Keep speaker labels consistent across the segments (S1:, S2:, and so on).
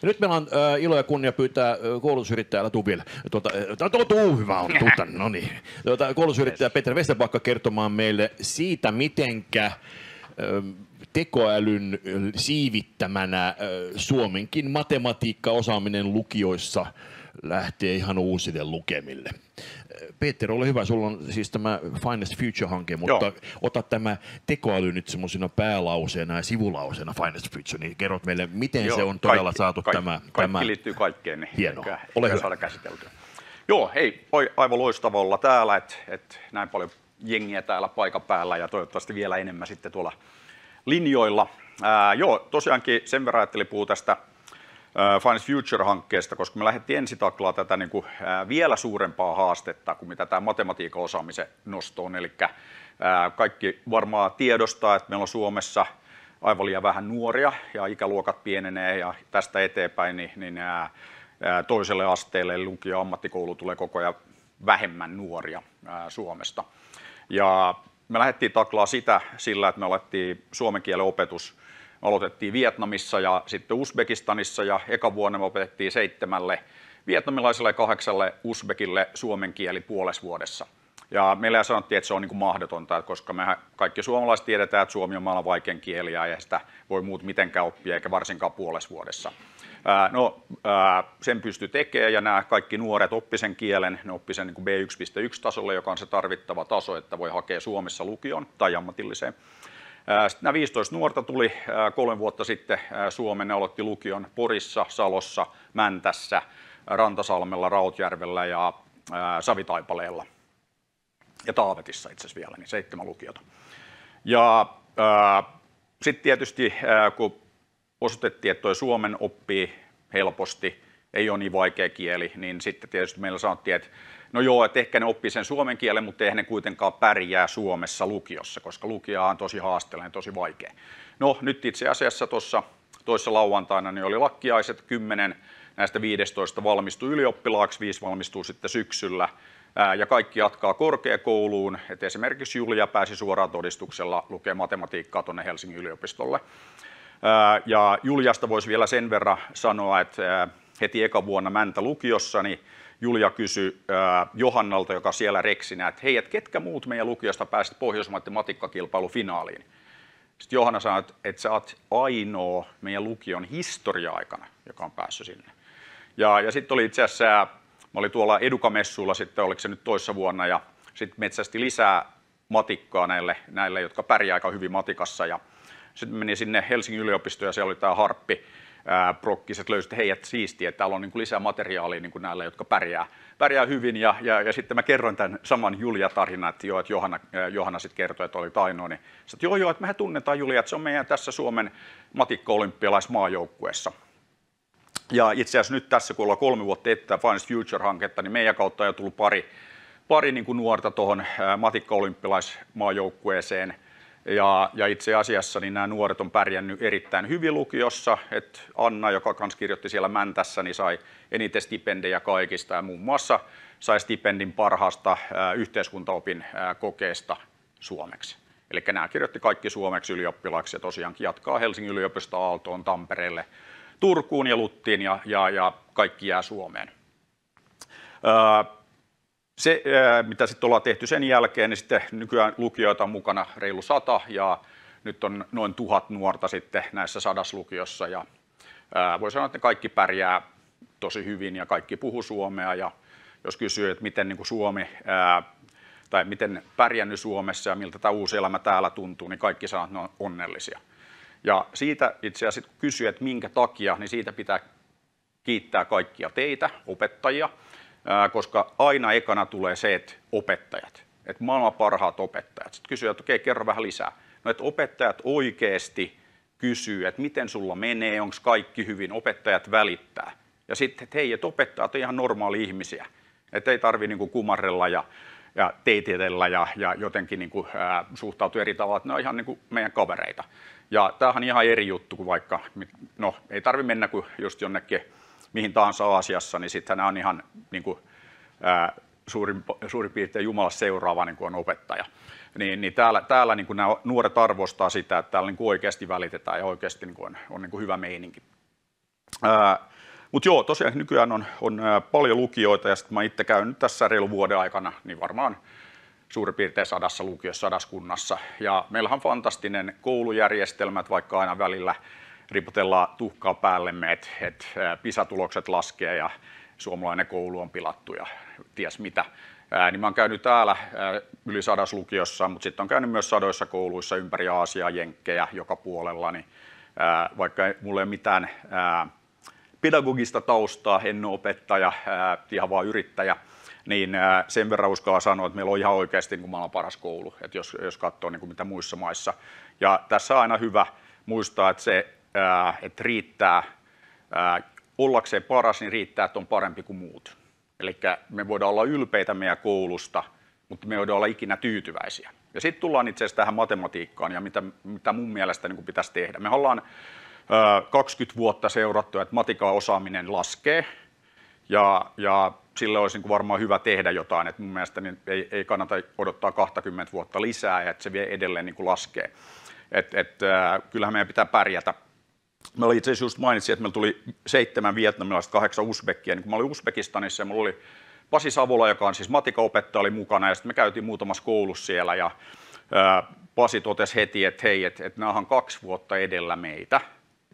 S1: Nyt meillä on ilo ja kunnia pyytää koulutusyrittäjällä Tuville. Hyvä on, no niin. Koulutusyrittäjä Peter Vesterbacka kertomaan meille siitä, mitenkä tekoälyn siivittämänä Suomenkin matematiikkaosaaminen lukioissa lähtee ihan uusille lukemille. Peter, ole hyvä, sulla on siis tämä Finest Future-hanke, mutta ota tämä tekoäly nyt semmoisena päälauseena ja sivulauseena Finest Future, niin kerrot meille, miten se on todella saatu tämä.
S2: Kaikki liittyy kaikkeen, niin
S1: hienoa. Ole hyvä.
S2: Saada käsiteltyä. Joo, hei, aivan loistava olla täällä, että näin paljon jengiä täällä paikan päällä ja toivottavasti vielä enemmän sitten tuolla linjoilla. Tosiaankin sen verran ajattelin puhua tästä Finest Future-hankkeesta, koska me lähdettiin ensitaklaa tätä niin kuin, vielä suurempaa haastetta kuin mitä tämä matematiikan osaamisen nosto on. Eli kaikki varmaan tiedostaa, että meillä on Suomessa aivan liian vähän nuoria ja ikäluokat pienenee ja tästä eteenpäin niin toiselle asteelle lukio- ja ammattikoulu tulee koko ajan vähemmän nuoria Suomesta. Ja me lähdettiin taklaa sitä sillä, että me alettiin suomen kielen opetus. Me aloitettiin Vietnamissa ja sitten Uzbekistanissa ja eka vuonna me opetettiin 7 vietnamilaiselle ja 8 uzbekille suomen kieli puolessa vuodessa. Ja meillä sanottiin, että se on niin kuin mahdotonta, koska me kaikki suomalaiset tiedetään, että suomi on maailman vaikein kieli ja ei sitä voi muut mitenkään oppia eikä varsinkaan puolessa vuodessa. Sen pystyi tekemään ja nämä kaikki nuoret oppi sen kielen, ne oppi sen niin kuin B1.1 tasolle, joka on se tarvittava taso, että voi hakea Suomessa lukioon tai ammatilliseen. Sitten nämä 15 nuorta tuli 3 vuotta sitten Suomeen, ne aloitti lukion Porissa, Salossa, Mäntässä, Rantasalmella, Rautjärvellä ja Savitaipaleella ja Taavetissa itse asiassa vielä, niin 7 lukiota. Ja sitten tietysti kun osoitettiin, että tuo suomen oppii helposti, ei ole niin vaikea kieli, niin sitten tietysti meillä sanottiin, että no joo, että ehkä ne oppii sen suomen kielen, mutta eihän ne kuitenkaan pärjää Suomessa lukiossa, koska lukio on tosi haasteellinen, tosi vaikea. No nyt itse asiassa tuossa toissa lauantaina niin oli lakkiaiset, 10 näistä 15 valmistui ylioppilaaksi, 5 valmistuu sitten syksyllä ja kaikki jatkaa korkeakouluun. Et esimerkiksi Julia pääsi suoraan todistuksella lukemaan matematiikkaa tuonne Helsingin yliopistolle. Ja Juliasta voisi vielä sen verran sanoa, että heti eka vuonna Mäntä-lukiossa niin Julia kysyi Johannalta, joka siellä reksinä, että hei, että ketkä muut meidän lukiosta pääsit Pohjoismaiden matikkakilpailufinaaliin? Sitten Johanna sanoi, että sä oot ainoa meidän lukion historia-aikana, joka on päässyt sinne. Ja sitten oli itse asiassa, mä olin tuolla Educa-messuilla sitten, oliko se nyt toissa vuonna, ja sitten metsästi lisää matikkaa näille, jotka pärjää aika hyvin matikassa. Ja sitten menin sinne Helsingin yliopistoon ja siellä oli tämä Harppi. Prokkiset löysit, hei, että siistiä, että täällä on niin kuin lisää materiaalia niin kuin näille, jotka pärjää hyvin. Ja sitten mä kerroin tämän saman Julia-tarinan, että Johanna sitten kertoi, että oli ainoa. Niin sanoin, että että mehän tunnetaan Julia, että se on meidän tässä Suomen matikka-olympialaismaajoukkueessa. Ja itse asiassa nyt tässä, kun ollaan 3 vuotta eteen Finest Future-hanketta, niin meidän kautta on jo tullut pari niin kuin nuorta tuohon matikka-olympialaismaajoukkueeseen. Ja itse asiassa niin nämä nuoret on pärjännyt erittäin hyvin lukiossa, että Anna, joka kanssa kirjoitti siellä Mäntässä, niin sai eniten stipendejä kaikista ja muun muassa sai stipendin parhaasta yhteiskuntaopin kokeesta suomeksi. Eli nämä kirjoitti kaikki suomeksi ylioppilaaksi ja tosiaankin jatkaa Helsingin yliopistosta Aaltoon, Tampereelle, Turkuun ja Luttiin ja kaikki jää Suomeen. Se, mitä sitten ollaan tehty sen jälkeen, niin sitten nykyään lukioita on mukana reilu 100 ja nyt on noin 1000 nuorta sitten näissä 100 lukiossa. Ja voi sanoa, että ne kaikki pärjää tosi hyvin ja kaikki puhuu suomea. Ja jos kysyy, että miten niin kuin Suomi tai miten pärjännyt Suomessa ja miltä tämä uusi elämä täällä tuntuu, niin kaikki sanoo, että ne on onnellisia. Ja siitä itse asiassa kun kysyy, että minkä takia, niin siitä pitää kiittää kaikkia teitä, opettajia. Koska aina ekana tulee se, että opettajat, että maailman parhaat opettajat. Sitten kysyy, että okei, kerro vähän lisää. No, että opettajat oikeasti kysyy, että miten sulla menee, onko kaikki hyvin, opettajat välittää. Ja sitten, että hei, että opettajat on ihan normaali ihmisiä, että ei tarvitse niin kuin kumarrella ja teititellä ja jotenkin niin kuin, suhtautua eri tavalla, että ne on ihan niin kuin meidän kavereita. Ja tämähän on ihan eri juttu kuin vaikka, no ei tarvitse mennä kuin just jonnekin mihin tahansa Aasiassa, niin sitten nämä on ihan niin kuin, suurin piirtein Jumala seuraava niin kuin on opettaja. Niin täällä niin kuin nämä nuoret arvostaa sitä, että täällä niin kuin oikeasti välitetään ja oikeasti niin kuin on niin kuin hyvä meininki. Mutta joo, tosiaan nykyään on paljon lukioita ja sitten mä itse käynyt tässä reilun vuoden aikana, niin varmaan suurin piirtein 100 lukiossa, 100 kunnassa. Ja meillähän on fantastinen koulujärjestelmä, vaikka aina välillä ripotellaan tuhkaa päällemme, että PISA-tulokset laskee ja suomalainen koulu on pilattu ja ties mitä. Niin mä oon käynyt täällä yli 100 lukiossa, mutta sitten on käynyt myös sadoissa kouluissa ympäri Aasiaa, jenkkejä joka puolella. Niin, vaikka mulla ei ole mitään pedagogista taustaa, en ole opettaja, ihan vaan yrittäjä, niin sen verran uskallan sanoa, että meillä on ihan oikeasti niin kuin maailman paras koulu, että jos katsoo niin kuin mitä muissa maissa. Ja tässä on aina hyvä muistaa, että riittää, ollakseen paras, niin riittää, että on parempi kuin muut. Eli me voidaan olla ylpeitä meidän koulusta, mutta me voidaan olla ikinä tyytyväisiä. Ja sitten tullaan itse asiassa tähän matematiikkaan ja mitä mun mielestä niin kuin pitäisi tehdä. Me ollaan 20 vuotta seurattu, että matikan osaaminen laskee ja sille olisi niin kuin varmaan hyvä tehdä jotain. Et mun mielestä niin ei kannata odottaa 20 vuotta lisää ja että se vie edelleen niin kuin laskee. Kyllähän meidän pitää pärjätä. Mä olin itse asiassa just mainitsin, että meillä tuli 7 vietnamilaista, 8 usbekkia. Niin kun mä olin Uzbekistanissa ja mulla oli Pasi Savola, joka on siis matikaopettaja, oli mukana ja sitten me käytiin muutamassa koulussa siellä ja Pasi totesi heti, että hei, että nämä on 2 vuotta edellä meitä.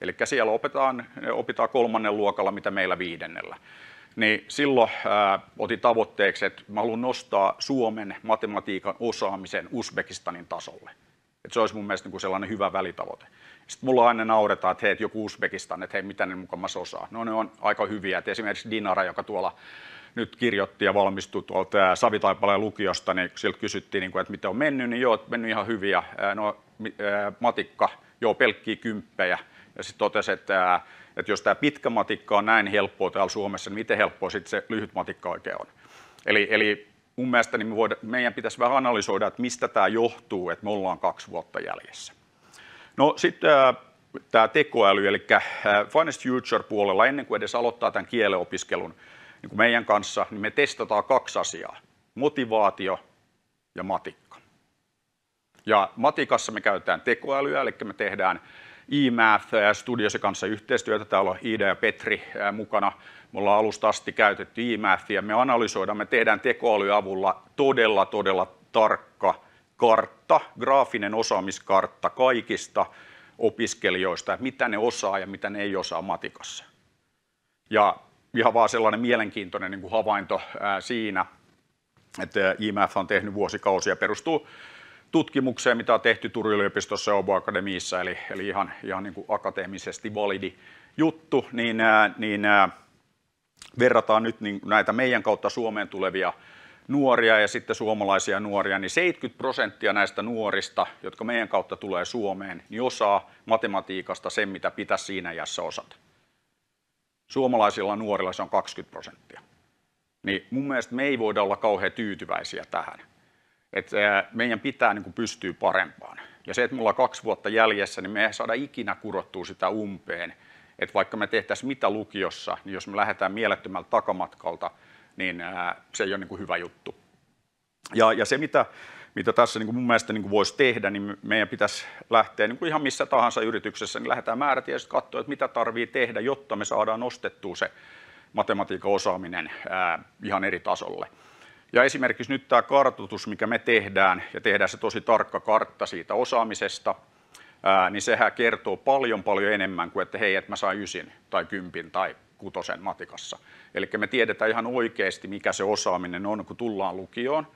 S2: Eli siellä opitaan 3. luokalla, mitä meillä 5. Niin silloin otin tavoitteeksi, että mä haluan nostaa Suomen matematiikan osaamisen Uzbekistanin tasolle. Että se olisi mun mielestä niin kuin sellainen hyvä välitavoite. Sitten mulla aina nauretaan, että hei, joku Uzbekistan, että hei, mitä ne mukamassa osaa. No ne on aika hyviä. Et esimerkiksi Dinara, joka tuolla nyt kirjoitti ja valmistui tuolta Savitaipaleen lukiosta, niin siltä kysyttiin, että miten on mennyt, niin joo, mennyt ihan hyviä. No matikka, joo, pelkkiä 10. Ja sitten totesi, että jos tämä pitkä matikka on näin helppoa täällä Suomessa, niin miten helppoa sitten se lyhyt matikka oikein on. Eli mun mielestä niin meidän pitäisi vähän analysoida, että mistä tämä johtuu, että me ollaan 2 vuotta jäljessä. No sitten tämä tekoäly, eli Finest Future-puolella, ennen kuin edes aloittaa tämän kielenopiskelun niin kuin meidän kanssa, niin me testataan 2 asiaa, motivaatio ja matikka. Ja matikassa me käytetään tekoälyä, eli me tehdään eMath Studiosin kanssa yhteistyötä. Täällä on Iida ja Petri mukana. Me ollaan alusta asti käytetty eMathia. Me analysoidaan, me tehdään tekoälyn avulla todella tarkka kartta, graafinen osaamiskartta kaikista opiskelijoista, että mitä ne osaa ja mitä ne ei osaa matikassa. Ja ihan vaan sellainen mielenkiintoinen niin kuin havainto siinä, että eMath on tehnyt vuosikausia, perustuu tutkimukseen, mitä on tehty Turun yliopistossa ja Åbo Akademiissa, eli ihan niin kuin akateemisesti validi juttu, niin verrataan nyt niin näitä meidän kautta Suomeen tulevia nuoria ja sitten suomalaisia nuoria, niin 70% näistä nuorista, jotka meidän kautta tulee Suomeen, niin osaa matematiikasta sen, mitä pitäisi siinä iässä osata. Suomalaisilla nuorilla se on 20%. Niin mun mielestä me ei voida olla kauhean tyytyväisiä tähän. Että meidän pitää niin kuin pystyä parempaan. Ja se, että me ollaan 2 vuotta jäljessä, niin me ei saada ikinä kurottua sitä umpeen. Että vaikka me tehtäisiin mitä lukiossa, niin jos me lähdetään mielettömältä takamatkalta, niin se ei ole niin kuin hyvä juttu. Ja se, mitä tässä niin kuin mun mielestä niin kuin voisi tehdä, niin meidän pitäisi lähteä niin kuin ihan missä tahansa yrityksessä, niin lähdetään määrätietoisesti katsoa, että mitä tarvitsee tehdä, jotta me saadaan nostettua se matematiikan osaaminen ihan eri tasolle. Ja esimerkiksi nyt tämä kartoitus, mikä me tehdään, ja tehdään se tosi tarkka kartta siitä osaamisesta, niin sehän kertoo paljon enemmän kuin, että hei, että mä sain 9 tai 10 tai 6 matikassa. Eli me tiedetään ihan oikeasti, mikä se osaaminen on, kun tullaan lukioon.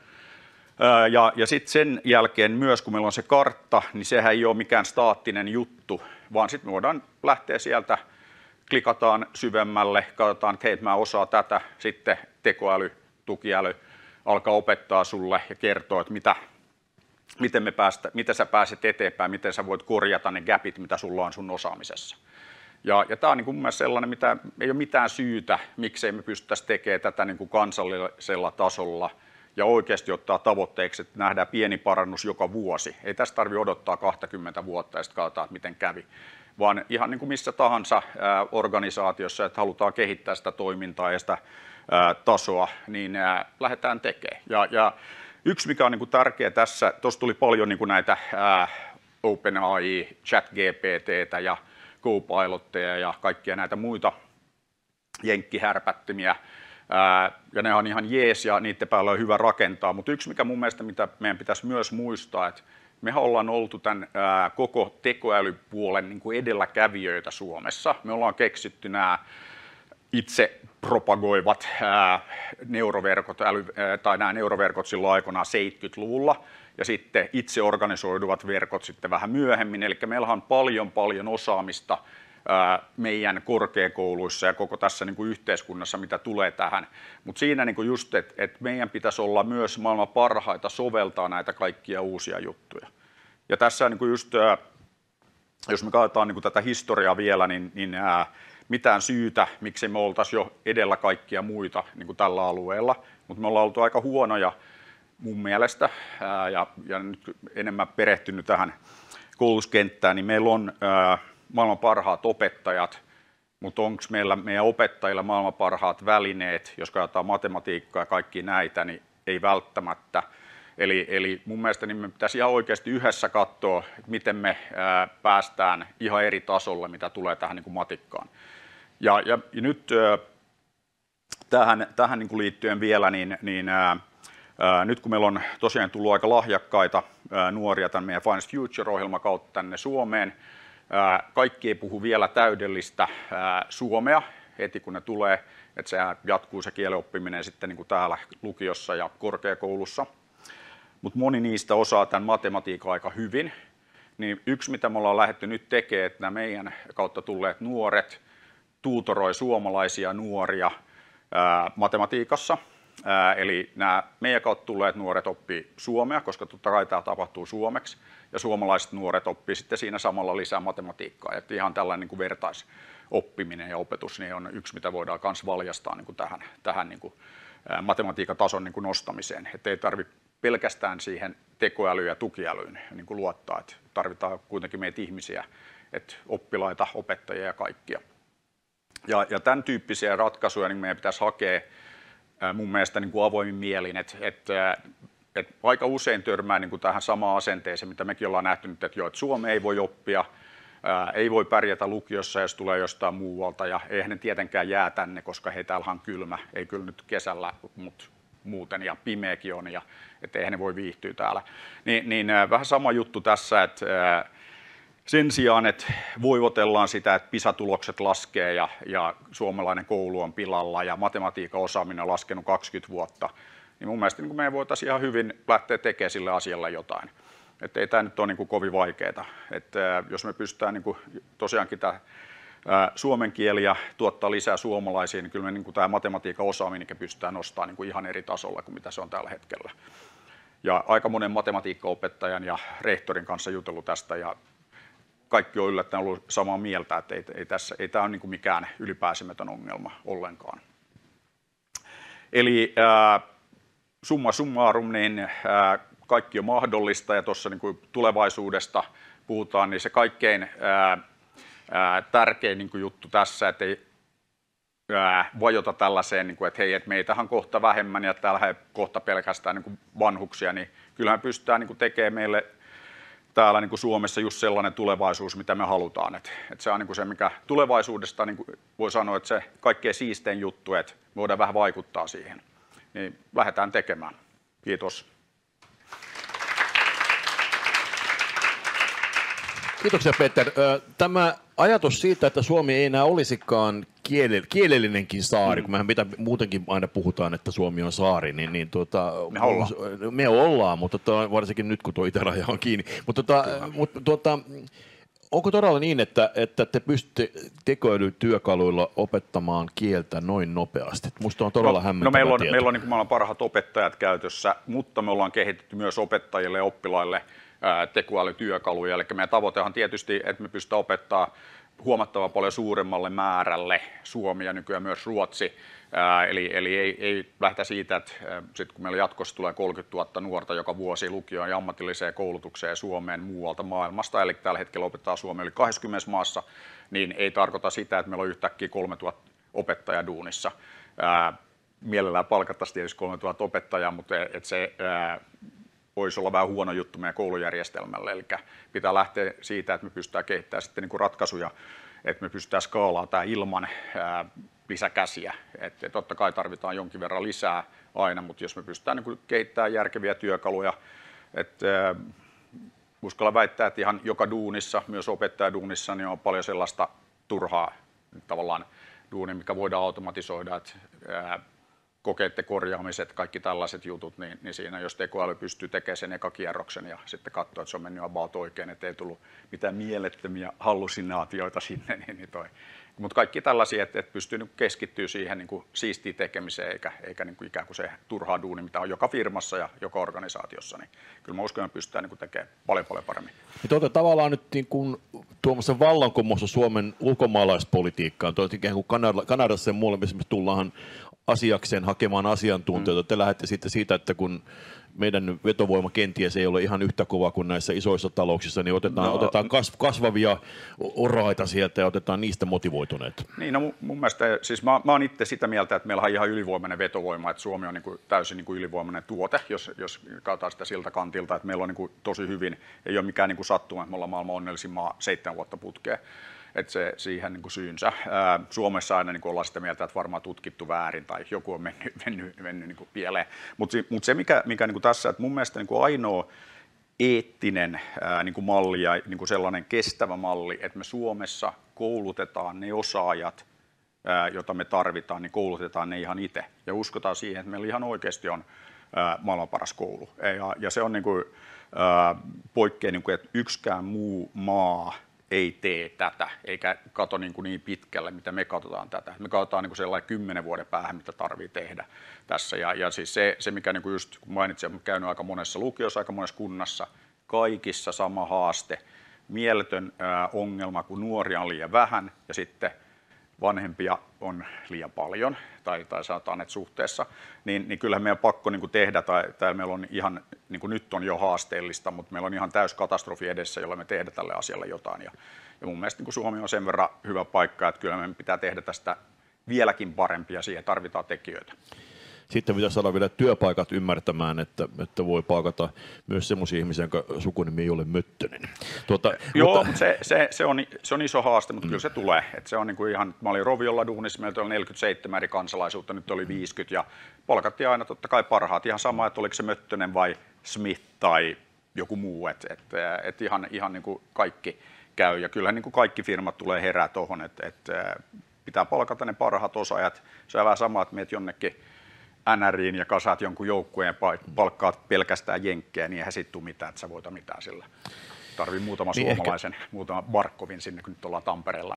S2: Ja sitten sen jälkeen myös, kun meillä on se kartta, niin sehän ei ole mikään staattinen juttu, vaan sitten me voidaan lähteä sieltä, klikataan syvemmälle, katsotaan, että hei, mä osaan tätä, sitten tekoäly, tukiäly alkaa opettaa sulle ja kertoo, että miten sä pääset eteenpäin, miten sä voit korjata ne gapit, mitä sulla on sun osaamisessa. Ja tämä on niin kuin mun mielestä sellainen, mitä ei ole mitään syytä, miksei me pystyttäisi tekemään tätä niin kuin kansallisella tasolla ja oikeasti ottaa tavoitteeksi, että nähdään pieni parannus joka vuosi. Ei tästä tarvitse odottaa 20 vuotta ja sitten katsotaan, että miten kävi, vaan ihan niin kuin missä tahansa organisaatiossa, että halutaan kehittää sitä toimintaa ja sitä tasoa, niin lähdetään tekemään. Ja yksi, mikä on niin kuin tärkeä tässä, tuossa tuli paljon niin kuin näitä OpenAI, ChatGPT:tä ja Copilotteja ja kaikkia näitä muita jenkkihärpättimiä, ja ne on ihan jees ja niiden päällä on hyvä rakentaa, mutta yksi mikä mun mielestä, mitä meidän pitäisi myös muistaa, että mehän ollaan oltu tämän koko tekoälypuolen niin kuin edelläkävijöitä Suomessa. Me ollaan keksitty nämä itse propagoivat neuroverkot, tai nämä neuroverkot silloin aikanaan 70-luvulla, ja sitten itse organisoiduvat verkot sitten vähän myöhemmin. Eli meillä on paljon osaamista meidän korkeakouluissa ja koko tässä niin kuin yhteiskunnassa, mitä tulee tähän. Mutta siinä niin kuin just, että meidän pitäisi olla myös maailman parhaita soveltaa näitä kaikkia uusia juttuja. Ja tässä niin kuin just, jos me katsotaan niin kuin tätä historiaa vielä, niin mitään syytä, miksi me oltaisiin jo edellä kaikkia muita niin kuin tällä alueella, mutta me ollaan oltu aika huonoja mun mielestä, ja nyt enemmän perehtynyt tähän koulutuskenttään, niin meillä on maailman parhaat opettajat, mutta onko meidän opettajilla maailman parhaat välineet, jos katsotaan matematiikkaa ja kaikki näitä, niin ei välttämättä. Eli mun mielestä niin me pitäisi ihan oikeasti yhdessä katsoa, että miten me päästään ihan eri tasolle, mitä tulee tähän niin kuin matikkaan. Ja nyt tähän niin kuin liittyen vielä, nyt kun meillä on tosiaan tullut aika lahjakkaita nuoria tämän meidän Finest Future-ohjelman kautta tänne Suomeen, kaikki ei puhu vielä täydellistä suomea heti kun ne tulee, että se jatkuu se kielen oppiminen sitten niin kuin täällä lukiossa ja korkeakoulussa. Mutta moni niistä osaa tämän matematiikan aika hyvin. Niin yksi, mitä me ollaan lähdetty nyt tekemään, että nämä meidän kautta tulleet nuoret tuutoroi suomalaisia nuoria matematiikassa. Eli nämä meidän kautta tulleet nuoret oppii suomea, koska totta kai tämä tapahtuu suomeksi, ja suomalaiset nuoret oppii sitten siinä samalla lisää matematiikkaa. Että ihan tällainen niin kuin vertaisoppiminen ja opetus niin on yksi, mitä voidaan myös valjastaa niin kuin tähän niin kuin matematiikan tason niin kuin nostamiseen. Että ei tarvitse pelkästään siihen tekoälyyn ja tukiälyyn niin kuin luottaa, että tarvitaan kuitenkin meitä ihmisiä, että oppilaita, opettajia ja kaikkia. Ja tämän tyyppisiä ratkaisuja niin meidän pitäisi hakea mun mielestä niin kuin avoimin mielin, että aika usein törmää niin kuin tähän samaan asenteeseen, mitä mekin ollaan nähty nyt, että Suomi ei voi oppia, ei voi pärjätä lukiossa, jos tulee jostain muualta, ja eihän ne tietenkään jää tänne, koska hei, täällä on kylmä, ei kyllä nyt kesällä, mutta muuten, ja pimeäkin on, ja että eihän ne voi viihtyä täällä. Niin vähän sama juttu tässä, että sen sijaan, että voivotellaan sitä, että PISA-tulokset laskee ja suomalainen koulu on pilalla ja matematiikan osaaminen on laskenut 20 vuotta, niin mun mielestä niin meidän voitaisiin ihan hyvin lähteä tekemään sille asialle jotain. Että ei tämä nyt ole niin kuin kovin vaikeaa. Että jos me pystytään niin kuin tosiaankin tämä suomen kieli ja tuottaa lisää suomalaisia, niin kyllä me niin kuin tämä matematiikan osaaminen pystytään nostamaan niin kuin ihan eri tasolla kuin mitä se on tällä hetkellä. Ja aika monen matematiikkaopettajan ja rehtorin kanssa jutellut tästä, ja kaikki on yllättäen ollut samaa mieltä, että ei tämä ole niin kuin mikään ylipääsemätön ongelma ollenkaan. Eli summa summarum, niin kaikki on mahdollista, ja tuossa niin kuin tulevaisuudesta puhutaan, niin se kaikkein tärkein niin kuin juttu tässä, että ei vajota tällaiseen, niin kuin, että hei, että meitähän on kohta vähemmän ja täällä on kohta pelkästään niin kuin vanhuksia, niin kyllähän pystytään niin kuin tekemään meille täällä niin kuin Suomessa just sellainen tulevaisuus, mitä me halutaan. Että se on niin kuin se, mikä tulevaisuudesta niin kuin voi sanoa, että se kaikkein siistein juttu, että voidaan vähän vaikuttaa siihen. Niin lähdetään tekemään. Kiitos.
S1: Kiitoksia, Peter. Tämä ajatus siitä, että Suomi ei enää olisikaan kielellinenkin saari, kun mehän muutenkin aina puhutaan, että Suomi on saari, niin me ollaan, mutta varsinkin nyt, kun tuo itäraja on kiinni. Mutta onko todella niin, että te pystytte tekoälytyökaluilla opettamaan kieltä noin nopeasti? Musta on todella hämmentävä tieto.
S2: Meillä on niin kuin parhaat opettajat käytössä, mutta me ollaan kehitetty myös opettajille ja oppilaille tekoälytyökaluja. Eli meidän tavoite on tietysti, että me pystytään opettamaan huomattavan paljon suuremmalle määrälle suomi ja nykyään myös ruotsi. Eli ei lähdetä siitä, että sit kun meillä jatkossa tulee 30 000 nuorta joka vuosi lukioon ja ammatilliseen koulutukseen Suomeen muualta maailmasta, eli tällä hetkellä opettaa suomea yli 20 maassa, niin ei tarkoita sitä, että meillä on yhtäkkiä 3000 opettajaa duunissa. Mielellään palkattaisiin tietysti 3000 opettajaa, mutta se voisi olla vähän huono juttu meidän koulujärjestelmälle. Eli pitää lähteä siitä, että me pystytään kehittämään sitten niin kuin ratkaisuja, että me pystytään skaalaamaan tämä ilman lisäkäsiä. Että totta kai tarvitaan jonkin verran lisää aina, mutta jos me pystytään niin kuin kehittämään järkeviä työkaluja, että uskalla väittää, että ihan joka duunissa, myös opettajaduunissa, niin on paljon sellaista turhaa tavallaan duunia, mikä voidaan automatisoida, että kokeiden korjaamiset, kaikki tällaiset jutut, niin siinä jos tekoäly pystyy tekemään sen ekakierroksen ja sitten katsoo, että se on mennyt about oikein, että ei tullut mitään mielettömiä hallusinaatioita sinne, mutta kaikki tällaisia, että pystyy niin keskittyä siihen niin siistiin tekemiseen, eikä niin ikään kuin se turhaa duuni, mitä on joka firmassa ja joka organisaatiossa, niin kyllä mä uskon, että pystytään niin tekemään paljon paremmin.
S1: Te olette tavallaan nyt niin kuin tuomassa vallankumousta Suomen ulkomaalaispolitiikkaan. Te olette ikään kuin Kanadassa ja muualla, missä me tullaan asiakseen hakemaan asiantuntijoita. Te lähdette sitten siitä, että kun meidän vetovoima kenties ei ole ihan yhtä kova kuin näissä isoissa talouksissa, niin otetaan kasvavia oraita sieltä ja otetaan niistä motivoituneet.
S2: Niin, no mun mielestä, siis mä oon itse sitä mieltä, että meillä on ihan ylivoimainen vetovoima, että Suomi on niin kuin täysin niin kuin ylivoimainen tuote, jos katsotaan sitä siltä kantilta, että meillä on niin kuin tosi hyvin, ei ole mikään niin kuin sattuma, että me ollaan maailman onnellisin maa 7 vuotta putkeen. Että se siihen niin kuin syynsä. Suomessa aina niin kuin ollaan sitä mieltä, että varmaan tutkittu väärin tai joku on mennyt niin kuin pieleen. Mutta se, mikä niin kuin tässä, että mun mielestä niin kuin ainoa eettinen niin kuin malli ja niin kuin sellainen kestävä malli, että me Suomessa koulutetaan ne osaajat, joita me tarvitaan, niin koulutetaan ne ihan itse. Ja uskotaan siihen, että meillä ihan oikeasti on maailman paras koulu. Ja se on niin kuin, poikkea, niin kuin, että yksikään muu maa ei tee tätä, eikä kato niin pitkälle, mitä me katsotaan tätä. Me katsotaan niin sellainen 10 vuoden päähän, mitä tarvitsee tehdä tässä. Ja siis se mikä niin just kun mainitsin, olen käynyt aika monessa lukiossa, aika monessa kunnassa, kaikissa sama haaste, mieletön ongelma, kun nuoria on liian vähän ja sitten vanhempia on liian paljon, tai sanotaan, että suhteessa, niin kyllähän meidän on pakko niin kuin tehdä, tai meillä on ihan, niin kuin nyt on jo haasteellista, mutta meillä on ihan täys katastrofi edessä, jolla me tehdään tälle asialle jotain. Ja mun mielestä niin kuin Suomi on sen verran hyvä paikka, että kyllä meidän pitää tehdä tästä vieläkin parempia, siihen tarvitaan tekijöitä.
S1: Sitten pitäisi saada vielä työpaikat ymmärtämään, että voi palkata myös semmoisia ihmisiä, jonka sukunimi ei ole Möttönen.
S2: Joo, mutta se on iso haaste, mutta kyllä se tulee. Et se on niin kuin ihan, mä olin Roviolla duunissa, meiltä oli 47 eri kansalaisuutta, nyt oli 50 ja palkattiin aina totta kai parhaat. Ihan sama, että oliko se Möttönen vai Smith tai joku muu, että ihan niin kuin kaikki käy. Ja kyllähän niin kuin kaikki firmat tulee herää tuohon, että pitää palkata ne parhaat osaajat. Se on vähän sama, että meet jonnekin NRiin ja kasaat jonkun joukkueen palkkaat pelkästään jenkkejä, niin eihän siitä tule mitään, että sä voita mitään sillä. Tarvii muutama suomalaisen, muutama Barkovin sinne, kun nyt ollaan Tampereella.